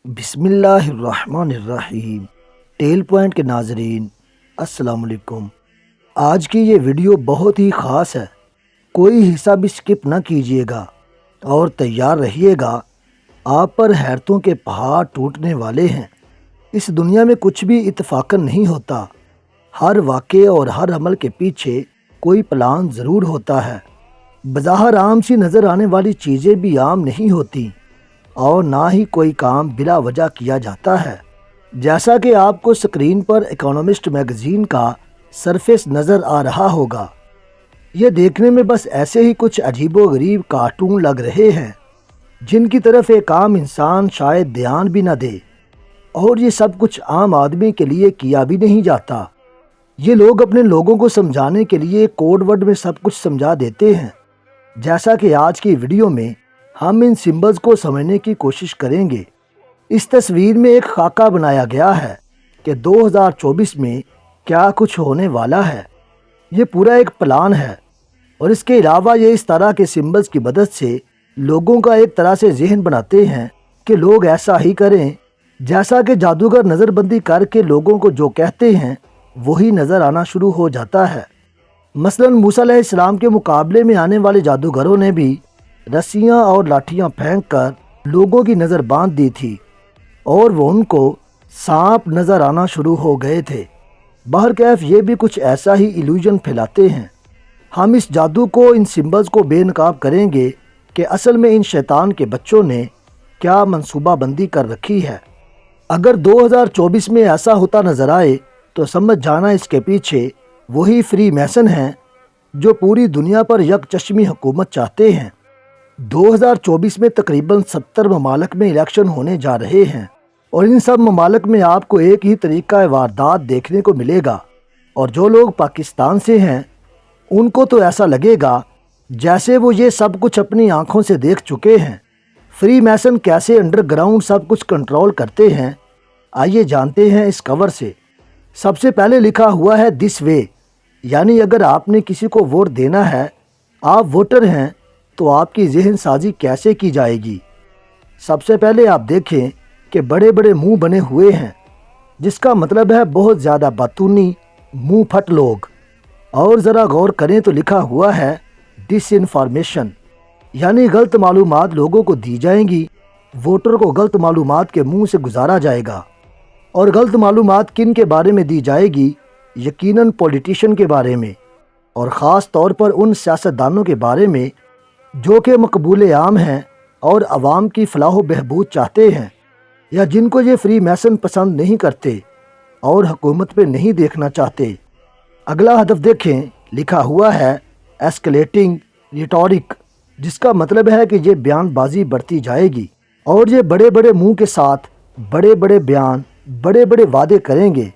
بسم اللہ الرحمن الرحیم۔ ٹیل پوائنٹ کے ناظرین السلام علیکم۔ آج کی یہ ویڈیو بہت ہی خاص ہے، کوئی حصہ بھی سکپ نہ کیجیے گا اور تیار رہیے گا، آپ پر حیرتوں کے پہاڑ ٹوٹنے والے ہیں۔ اس دنیا میں کچھ بھی اتفاقاً نہیں ہوتا، ہر واقعے اور ہر عمل کے پیچھے کوئی پلان ضرور ہوتا ہے۔ بظاہر عام سی نظر آنے والی چیزیں بھی عام نہیں ہوتی اور نہ ہی کوئی کام بلا وجہ کیا جاتا ہے۔ جیسا کہ آپ کو سکرین پر اکانومسٹ میگزین کا سرفیس نظر آ رہا ہوگا، یہ دیکھنے میں بس ایسے ہی کچھ عجیب و غریب کارٹون لگ رہے ہیں جن کی طرف ایک عام انسان شاید دھیان بھی نہ دے، اور یہ سب کچھ عام آدمی کے لیے کیا بھی نہیں جاتا۔ یہ لوگ اپنے لوگوں کو سمجھانے کے لیے کوڈ ورڈ میں سب کچھ سمجھا دیتے ہیں۔ جیسا کہ آج کی ویڈیو میں ہم ان سمبلز کو سمجھنے کی کوشش کریں گے۔ اس تصویر میں ایک خاکہ بنایا گیا ہے کہ 2024 میں کیا کچھ ہونے والا ہے۔ یہ پورا ایک پلان ہے، اور اس کے علاوہ یہ اس طرح کے سمبلز کی مدد سے لوگوں کا ایک طرح سے ذہن بناتے ہیں کہ لوگ ایسا ہی کریں، جیسا کہ جادوگر نظر بندی کر کے لوگوں کو جو کہتے ہیں وہی نظر آنا شروع ہو جاتا ہے۔ مثلا موسیٰ علیہ السلام کے مقابلے میں آنے والے جادوگروں نے بھی رسیاں اور لاٹھیاں پھینک کر لوگوں کی نظر باندھ دی تھی، اور وہ ان کو سانپ نظر آنا شروع ہو گئے تھے۔ بہرکیف یہ بھی کچھ ایسا ہی ایلیوژن پھیلاتے ہیں۔ ہم اس جادو کو، ان سمبلز کو بے نقاب کریں گے کہ اصل میں ان شیطان کے بچوں نے کیا منصوبہ بندی کر رکھی ہے۔ اگر 2024 میں ایسا ہوتا نظر آئے تو سمجھ جانا اس کے پیچھے وہی فری میسن ہیں جو پوری دنیا پر یک چشمی حکومت چاہتے ہیں۔ 2024 میں تقریباً 70 ممالک میں الیکشن ہونے جا رہے ہیں، اور ان سب ممالک میں آپ کو ایک ہی طریقہ واردات دیکھنے کو ملے گا، اور جو لوگ پاکستان سے ہیں ان کو تو ایسا لگے گا جیسے وہ یہ سب کچھ اپنی آنکھوں سے دیکھ چکے ہیں۔ فری میسن کیسے انڈر گراؤنڈ سب کچھ کنٹرول کرتے ہیں، آئیے جانتے ہیں اس کور سے۔ سب سے پہلے لکھا ہوا ہے دس وے، یعنی اگر آپ نے کسی کو ووٹ دینا ہے، آپ ووٹر ہیں، تو آپ کی ذہن سازی کیسے کی جائے گی۔ سب سے پہلے آپ دیکھیں کہ بڑے بڑے منہ بنے ہوئے ہیں، جس کا مطلب ہے بہت زیادہ باتونی، منہ پھٹ لوگ۔ اور ذرا غور کریں تو لکھا ہوا ہے ڈس انفارمیشن، یعنی غلط معلومات لوگوں کو دی جائیں گی، ووٹر کو غلط معلومات کے منہ سے گزارا جائے گا۔ اور غلط معلومات کن کے بارے میں دی جائے گی؟ یقیناً پولیٹیشین کے بارے میں، اور خاص طور پر ان سیاستدانوں کے بارے میں جو کہ مقبول عام ہیں اور عوام کی فلاح و بہبود چاہتے ہیں، یا جن کو یہ فری میسن پسند نہیں کرتے اور حکومت پہ نہیں دیکھنا چاہتے۔ اگلا ہدف دیکھیں، لکھا ہوا ہے ایسکلیٹنگ ریٹورک، جس کا مطلب ہے کہ یہ بیان بازی بڑھتی جائے گی، اور یہ بڑے بڑے منہ کے ساتھ بڑے بڑے بیان، بڑے بڑے وعدے کریں گے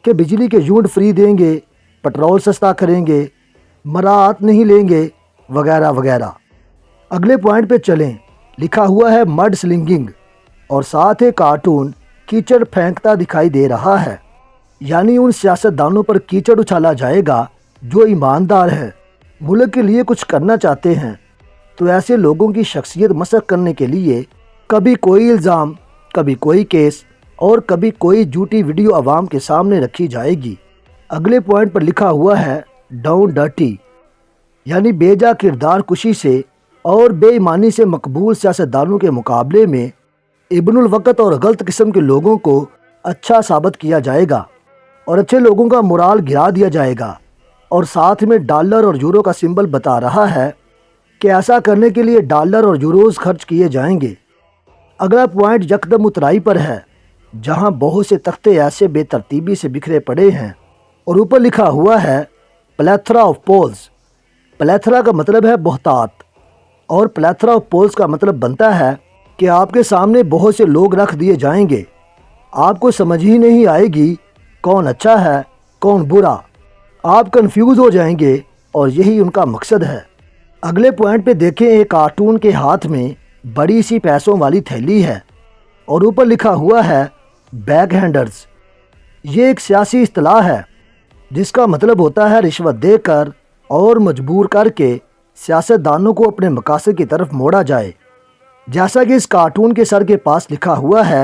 کہ بجلی کے یونٹ فری دیں گے، پٹرول سستا کریں گے، مراعات نہیں لیں گے، وغیرہ وغیرہ۔ اگلے پوائنٹ پہ چلیں، لکھا ہوا ہے مڈ سلنگنگ، اور ساتھ ایک کارٹون کیچڑ پھینکتا دکھائی دے رہا ہے، یعنی ان سیاستدانوں پر کیچڑ اچھالا جائے گا جو ایماندار ہے، ملک کے لیے کچھ کرنا چاہتے ہیں۔ تو ایسے لوگوں کی شخصیت مسخ کرنے کے لیے کبھی کوئی الزام، کبھی کوئی کیس، اور کبھی کوئی جھوٹی ویڈیو عوام کے سامنے رکھی جائے گی۔ اگلے پوائنٹ پر لکھا ہوا ہے ڈاؤن ڈرٹی، یعنی بے جا کردار کشی سے اور بے ایمانی سے مقبول سیاستدانوں کے مقابلے میں ابن الوقت اور غلط قسم کے لوگوں کو اچھا ثابت کیا جائے گا، اور اچھے لوگوں کا مورال گرا دیا جائے گا۔ اور ساتھ میں ڈالر اور یورو کا سمبل بتا رہا ہے کہ ایسا کرنے کے لیے ڈالر اور یوروز خرچ کیے جائیں گے۔ اگلا پوائنٹ یکدم اترائی پر ہے، جہاں بہت سے تختے ایسے بے ترتیبی سے بکھرے پڑے ہیں، اور اوپر لکھا ہوا ہے پلیتھرا آف پولز۔ پلیتھرا کا مطلب ہے بہتات، اور پلیتھرا آف پولز کا مطلب بنتا ہے کہ آپ کے سامنے بہت سے لوگ رکھ دیے جائیں گے، آپ کو سمجھ ہی نہیں آئے گی کون اچھا ہے کون برا، آپ کنفیوز ہو جائیں گے، اور یہی ان کا مقصد ہے۔ اگلے پوائنٹ پہ دیکھیں، ایک کارٹون کے ہاتھ میں بڑی سی پیسوں والی تھیلی ہے، اور اوپر لکھا ہوا ہے بیک ہینڈرز۔ یہ ایک سیاسی اصطلاح ہے جس کا مطلب ہوتا ہے رشوت دے کر اور مجبور کر کے سیاستدانوں کو اپنے مقاصد کی طرف موڑا جائے۔ جیسا کہ اس کارٹون کے سر کے پاس لکھا ہوا ہے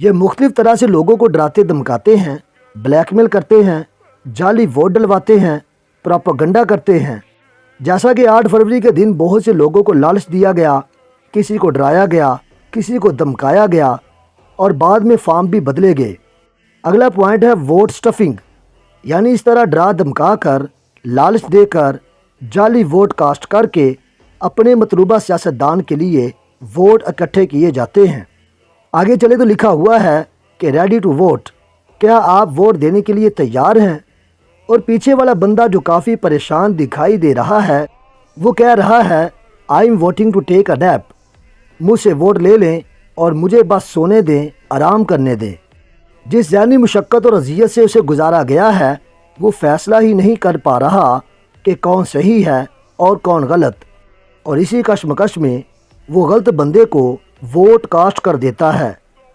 یہ مختلف طرح سے لوگوں کو ڈراتے دھمکاتے ہیں، بلیک میل کرتے ہیں، جعلی ووٹ ڈلواتے ہیں، پراپاگنڈا کرتے ہیں۔ جیسا کہ 8 فروری کے دن بہت سے لوگوں کو لالچ دیا گیا، کسی کو ڈرایا گیا، کسی کو دھمکایا گیا اور بعد میں فارم بھی بدلے گئے۔ اگلا پوائنٹ ہے ووٹ سٹفنگ، یعنی اس طرح ڈرا دھمکا کر، لالچ دے کر، جعلی ووٹ کاسٹ کر کے اپنے مطلوبہ سیاستدان کے لیے ووٹ اکٹھے کیے جاتے ہیں۔ آگے چلے تو لکھا ہوا ہے کہ ریڈی ٹو ووٹ، کیا آپ ووٹ دینے کے لیے تیار ہیں؟ اور پیچھے والا بندہ جو کافی پریشان دکھائی دے رہا ہے وہ کہہ رہا ہے I am voting to take a nap, مجھ سے ووٹ لے لیں اور مجھے بس سونے دیں، آرام کرنے دیں۔ جس ذہنی مشقت اور اذیت سے اسے گزارا گیا ہے وہ فیصلہ ہی نہیں کر پا رہا کہ کون صحیح ہے اور کون غلط، اور اسی کشمکش میں وہ غلط بندے کو ووٹ کاسٹ کر دیتا ہے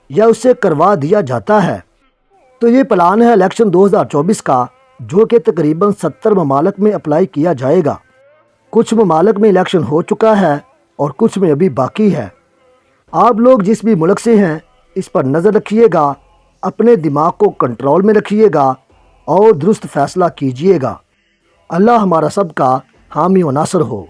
یا اس سے کروا دیا جاتا ہے۔ تو یہ پلان ہے الیکشن 2024 کا، جو کہ تقریباً 70 ممالک میں اپلائی کیا جائے گا۔ کچھ ممالک میں الیکشن ہو چکا ہے اور کچھ میں ابھی باقی ہے۔ آپ لوگ جس بھی ملک سے ہیں اس پر نظر رکھیے گا، اپنے دماغ کو کنٹرول میں رکھیے گا اور درست فیصلہ کیجیے گا۔ اللہ ہمارا سب کا حامی و ناصر ہو۔